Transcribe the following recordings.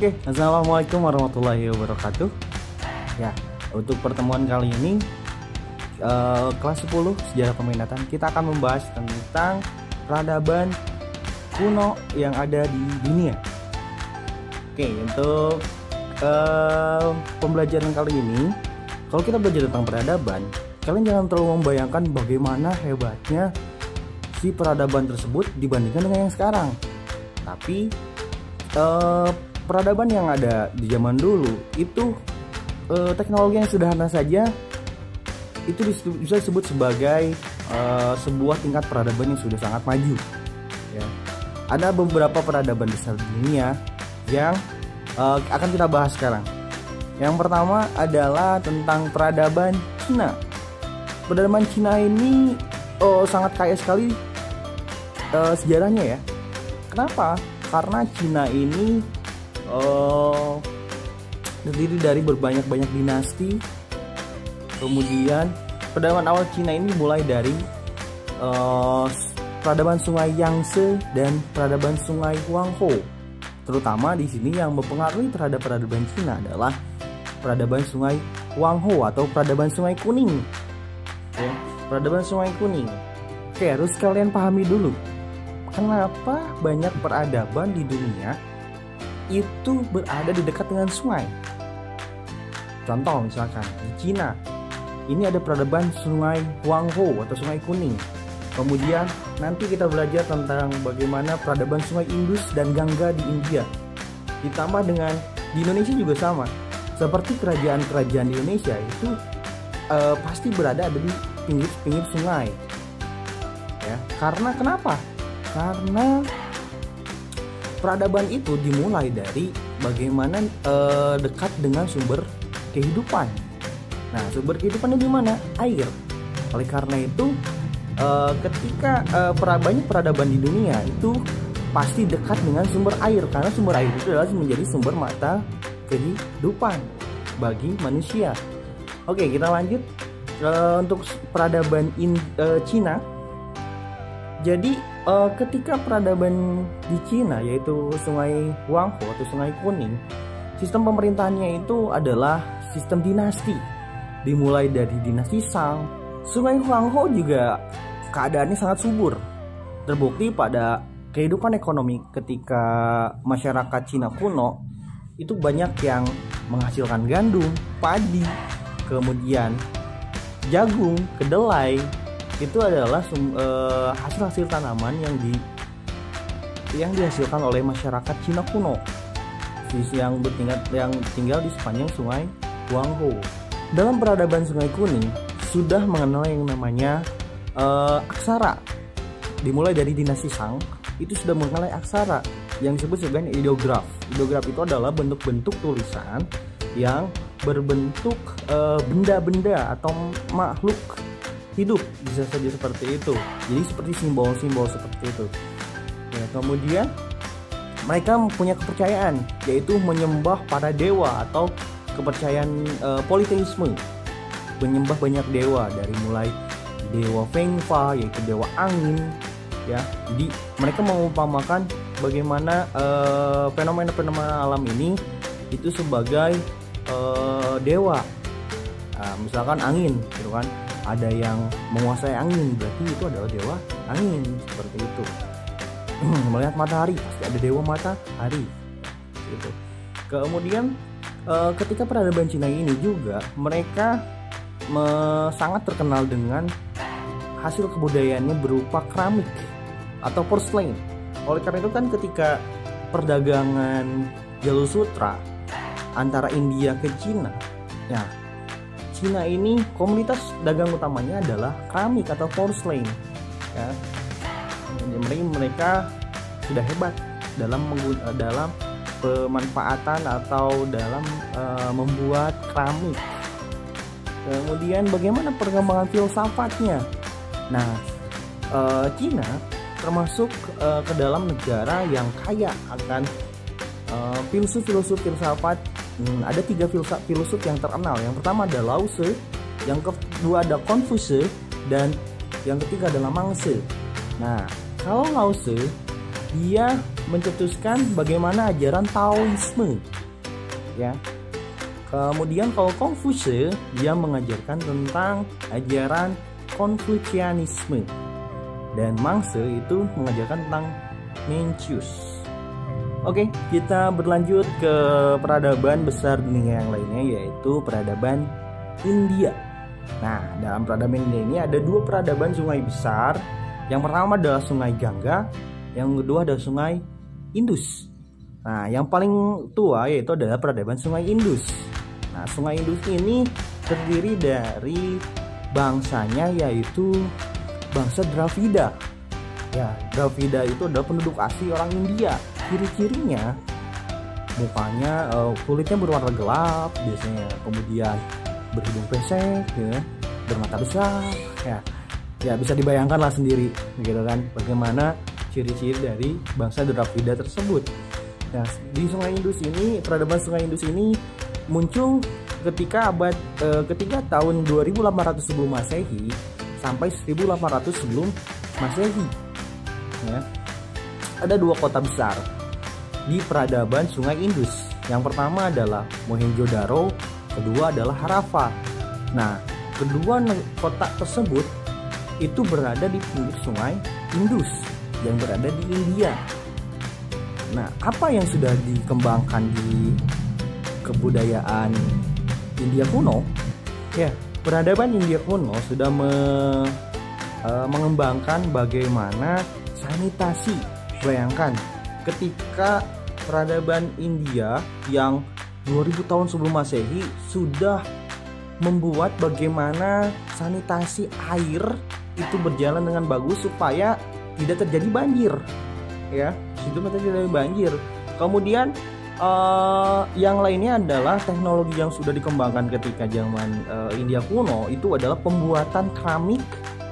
Oke, assalamualaikum warahmatullahi wabarakatuh. Ya, untuk pertemuan kali ini kelas 10 sejarah peminatan kita akan membahas tentang peradaban kuno yang ada di dunia. Oke, untuk pembelajaran kali ini, kalau kita belajar tentang peradaban, kalian jangan terlalu membayangkan bagaimana hebatnya si peradaban tersebut dibandingkan dengan yang sekarang. Tapi peradaban yang ada di zaman dulu itu teknologi yang sederhana saja itu bisa disebut sebagai sebuah tingkat peradaban yang sudah sangat maju. Ya. Ada beberapa peradaban besar di dunia yang akan kita bahas sekarang. Yang pertama adalah tentang peradaban Cina. Peradaban Cina ini sangat kaya sekali sejarahnya ya. Kenapa? Karena Cina ini terdiri dari berbanyak dinasti. Kemudian peradaban awal Cina ini mulai dari peradaban Sungai Yangtze dan peradaban Sungai Huanghe. Terutama di sini yang mempengaruhi terhadap peradaban Cina adalah peradaban Sungai Huanghe atau peradaban Sungai Kuning. Oke, peradaban Sungai Kuning. Oke, harus kalian pahami dulu. Kenapa banyak peradaban di dunia itu berada di dekat dengan sungai? Contoh misalkan di Cina, ini ada peradaban Sungai Huanghe atau Sungai Kuning. Kemudian nanti kita belajar tentang bagaimana peradaban Sungai Indus dan Gangga di India. Ditambah dengan di Indonesia juga sama. Seperti kerajaan-kerajaan di Indonesia itu pasti berada di pinggir sungai. Ya, karena kenapa? Karena peradaban itu dimulai dari bagaimana dekat dengan sumber kehidupan. Nah, sumber kehidupannya di mana? Air. Oleh karena itu, ketika banyak peradaban di dunia itu pasti dekat dengan sumber air, karena sumber air itu adalah menjadi sumber mata kehidupan bagi manusia. Oke, kita lanjut untuk peradaban Cina. Jadi ketika peradaban di Cina yaitu Sungai Huanghe atau Sungai Kuning, sistem pemerintahannya itu adalah sistem dinasti. Dimulai dari dinasti Shang. Sungai Huanghe juga keadaannya sangat subur. Terbukti pada kehidupan ekonomi ketika masyarakat Cina kuno itu banyak yang menghasilkan gandum, padi, kemudian jagung, kedelai. Itu adalah hasil-hasil tanaman yang dihasilkan oleh masyarakat Cina kuno yang tinggal di sepanjang Sungai Huanghe. Dalam peradaban Sungai Kuning sudah mengenal yang namanya aksara. Dimulai dari dinasti Shang itu sudah mengenal aksara yang disebut sebagai ideograf. Ideograf itu adalah bentuk-bentuk tulisan yang berbentuk benda-benda atau makhluk hidup, bisa saja seperti itu. Jadi seperti simbol-simbol seperti itu. Ya, kemudian mereka punya kepercayaan yaitu menyembah para dewa atau kepercayaan politeisme. Menyembah banyak dewa dari mulai dewa Feng Fa yaitu dewa angin ya. Jadi mereka mengumpamakan bagaimana fenomena-fenomena alam ini itu sebagai dewa. Nah, misalkan angin gitu kan. Ada yang menguasai angin, berarti itu adalah dewa angin, seperti itu. Melihat matahari, pasti ada dewa matahari gitu. Kemudian ketika peradaban Cina ini juga mereka sangat terkenal dengan hasil kebudayaannya berupa keramik atau porcelain. Oleh karena itu kan ketika perdagangan jalur sutra antara India ke Cina, ya Cina ini komunitas dagang utamanya adalah keramik atau porcelain. Ya. Mereka sudah hebat dalam pemanfaatan atau dalam membuat keramik. Kemudian bagaimana perkembangan filsafatnya? Nah, Cina termasuk ke dalam negara yang kaya akan filsuf filsafat. Ada 3 filsuf yang terkenal. Yang pertama ada Lao Tzu, yang kedua ada Confucius, dan yang ketiga adalah Mangse. Nah, kalau Lao Tzu dia mencetuskan bagaimana ajaran Taoisme, ya. Kemudian kalau Konfuse, dia mengajarkan tentang ajaran Konfusianisme, dan Mangse itu mengajarkan tentang Mencius. Oke, kita berlanjut ke peradaban besar dunia yang lainnya, yaitu peradaban India. Nah, dalam peradaban India ini ada dua peradaban sungai besar. Yang pertama adalah Sungai Gangga, yang kedua adalah Sungai Indus. Nah, yang paling tua yaitu adalah peradaban Sungai Indus. Nah, Sungai Indus ini terdiri dari bangsanya yaitu bangsa Dravida. Ya, Dravida itu adalah penduduk asli orang India. Ciri-cirinya mukanya kulitnya berwarna gelap biasanya, kemudian berhidung pesek, ya, bermata besar. Ya bisa dibayangkan lah sendiri, gitu kan, bagaimana ciri-ciri dari bangsa Dravida tersebut. Nah, di Sungai Indus ini, peradaban Sungai Indus ini muncul ketika ketika tahun 2800 sebelum Masehi sampai 1800 sebelum Masehi. Ya. Ada dua kota besar di peradaban Sungai Indus. Yang pertama adalah Mohenjo-daro, kedua adalah Harappa. Nah, kedua kota tersebut itu berada di pinggir Sungai Indus yang berada di India. Nah, apa yang sudah dikembangkan di kebudayaan India kuno? Ya, peradaban India kuno sudah mengembangkan bagaimana sanitasi. Bayangkan, ketika peradaban India yang 2000 tahun sebelum Masehi sudah membuat bagaimana sanitasi air itu berjalan dengan bagus supaya tidak terjadi banjir, ya, tidak terjadi banjir. Kemudian yang lainnya adalah teknologi yang sudah dikembangkan ketika zaman India kuno itu adalah pembuatan keramik,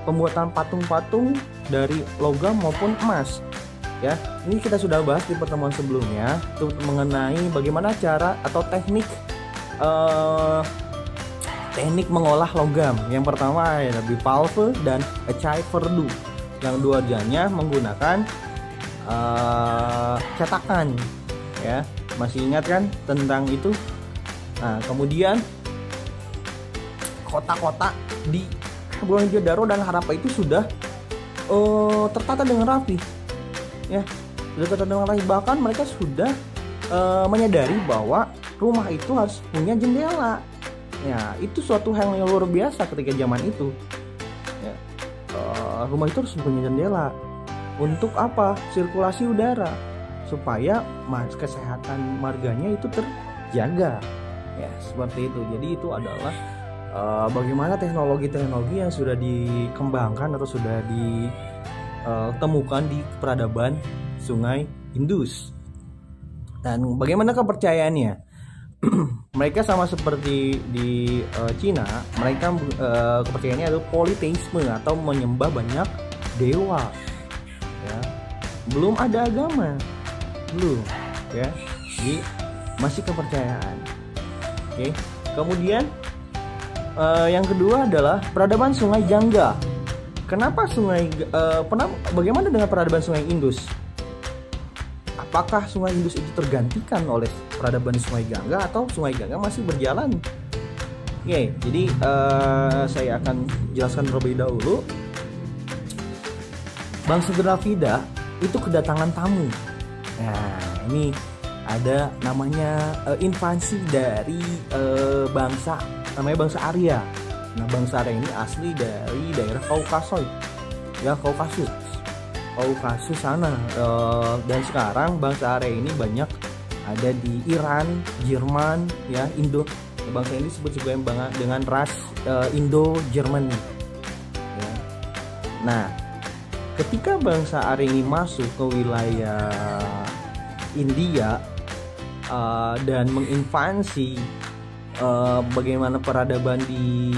pembuatan patung-patung dari logam maupun emas. Ya, ini kita sudah bahas di pertemuan sebelumnya itu mengenai bagaimana cara atau teknik mengolah logam. Yang pertama adalah bipalve dan echai verdu. Yang dua-duanya menggunakan cetakan, ya. Masih ingat kan tentang itu? Nah, kemudian kota-kota di Mohenjo-daro dan Harappa itu sudah tertata dengan rapi, ya, sudah tertata dengan rapi. Bahkan mereka sudah menyadari bahwa rumah itu harus punya jendela. Ya, itu suatu hal yang luar biasa ketika zaman itu. Ya, rumah itu harus punya jendela. Untuk apa? Sirkulasi udara, supaya kesehatan marganya itu terjaga. Ya, seperti itu. Jadi itu adalah bagaimana teknologi-teknologi yang sudah dikembangkan atau sudah ditemukan di peradaban Sungai Indus. Dan bagaimana kepercayaannya? Mereka sama seperti di Cina, mereka kepercayaannya adalah politeisme atau menyembah banyak dewa. Ya, belum ada agama, belum, ya, jadi masih kepercayaan. Oke, kemudian yang kedua adalah peradaban Sungai Gangga. Kenapa bagaimana dengan peradaban Sungai Indus? Apakah Sungai Indus itu tergantikan oleh peradaban Sungai Gangga atau Sungai Gangga masih berjalan? Oke, jadi saya akan jelaskan terlebih dahulu. Bangsa Dravida itu kedatangan tamu. Nah, ini ada namanya invasi dari bangsa Arya. Nah, bangsa Arya ini asli dari daerah Kaukasus, ya, Kaukasus sana. Dan sekarang bangsa Arya ini banyak ada di Iran, Jerman, ya, Indo. Bangsa ini disebut juga dengan ras Indo-Jerman. Ya. Nah, ketika bangsa Arya ini masuk ke wilayah India dan menginvasi bagaimana peradaban di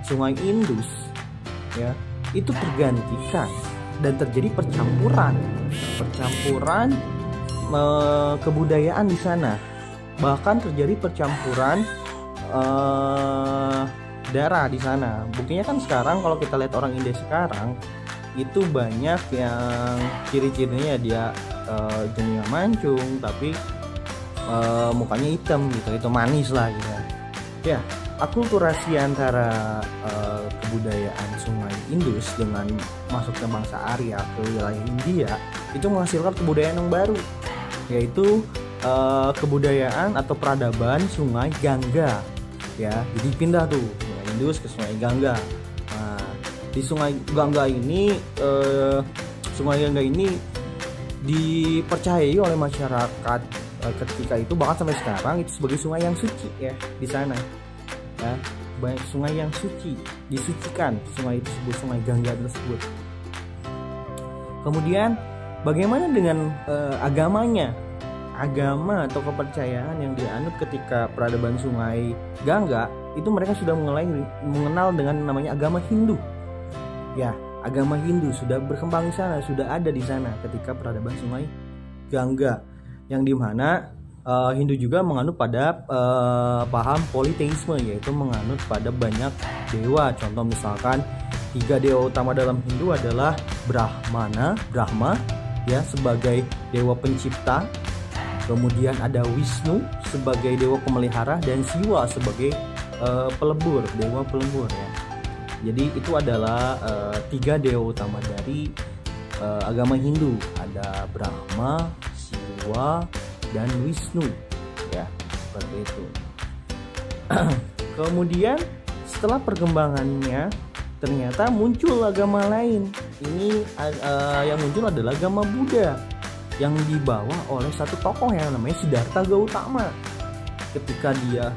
Sungai Indus, ya, itu tergantikan dan terjadi percampuran kebudayaan di sana. Bahkan terjadi percampuran darah di sana. Buktinya kan sekarang kalau kita lihat orang India sekarang itu banyak yang ciri-cirinya dia jenengnya mancung tapi mukanya hitam gitu, itu manis lah gitu ya. Akulturasi antara kebudayaan Sungai Indus dengan masuknya bangsa Arya ke wilayah India itu menghasilkan kebudayaan yang baru, yaitu kebudayaan atau peradaban Sungai Gangga ya. Jadi pindah tuh Sungai Indus ke Sungai Gangga. Nah, di Sungai Gangga ini dipercayai oleh masyarakat ketika itu, bahkan sampai sekarang itu sebagai sungai yang suci ya di sana ya. Banyak sungai yang suci, disucikan sungai itu, disebut Sungai Gangga tersebut. Kemudian bagaimana dengan agamanya? Agama atau kepercayaan yang dianut ketika peradaban Sungai Gangga itu mereka sudah mulai mengenal dengan namanya agama Hindu. Ya, agama Hindu sudah berkembang di sana, sudah ada di sana ketika peradaban Sungai Gangga, yang dimana Hindu juga menganut pada paham politeisme, yaitu menganut pada banyak dewa. Contoh misalkan 3 dewa utama dalam Hindu adalah Brahma ya sebagai dewa pencipta, kemudian ada Wisnu sebagai dewa pemelihara, dan Siwa sebagai dewa pelebur ya. Jadi itu adalah 3 dewa utama dari agama Hindu. Ada Brahma, Siwa, dan Wisnu ya, seperti itu. Kemudian setelah perkembangannya ternyata muncul agama lain. Ini yang muncul adalah agama Buddha yang dibawa oleh satu tokoh yang namanya Siddhartha Gautama ketika dia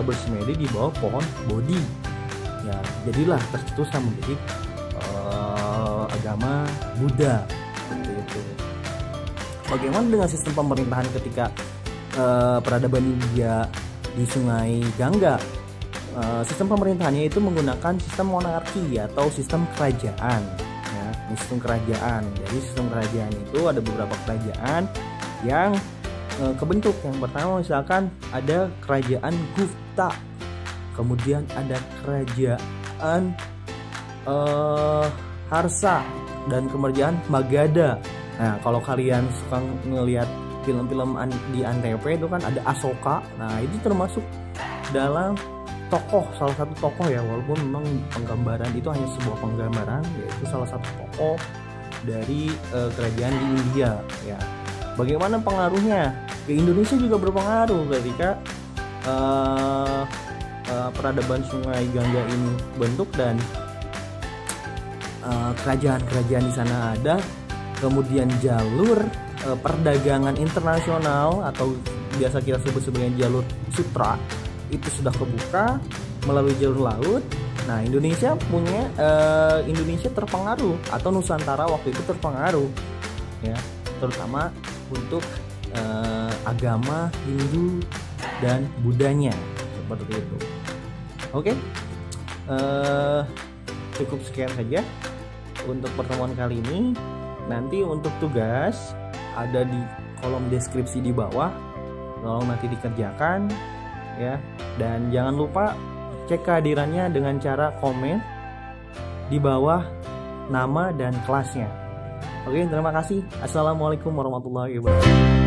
bersemedi di bawah pohon Bodhi ya. Jadilah tercetuslah menjadi agama Buddha seperti itu. Bagaimana dengan sistem pemerintahan ketika peradaban India di Sungai Gangga? Sistem pemerintahannya itu menggunakan sistem monarki atau sistem kerajaan ya, sistem kerajaan. Jadi sistem kerajaan itu ada beberapa kerajaan yang kebentuk. Yang pertama misalkan ada kerajaan Gupta, kemudian ada kerajaan Harsa, dan kerajaan Magadha. Nah, kalau kalian suka ngelihat film-film di Antv itu kan ada Asoka. Nah, itu termasuk dalam salah satu tokoh ya, walaupun memang penggambaran itu hanya sebuah penggambaran, yaitu salah satu tokoh dari kerajaan di India ya. Bagaimana pengaruhnya ke Indonesia? Juga berpengaruh ketika peradaban Sungai Gangga ini bentuk dan kerajaan-kerajaan di sana ada. Kemudian jalur perdagangan internasional atau biasa kita sebut sebagai jalur sutra itu sudah kebuka melalui jalur laut. Nah, Indonesia terpengaruh, atau Nusantara waktu itu terpengaruh ya, terutama untuk agama Hindu dan Buddhanya seperti itu. Oke, cukup sekian saja untuk pertemuan kali ini. Nanti untuk tugas ada di kolom deskripsi di bawah, tolong nanti dikerjakan ya. Dan jangan lupa cek kehadirannya dengan cara komen di bawah nama dan kelasnya. Oke, terima kasih. Assalamualaikum warahmatullahi wabarakatuh.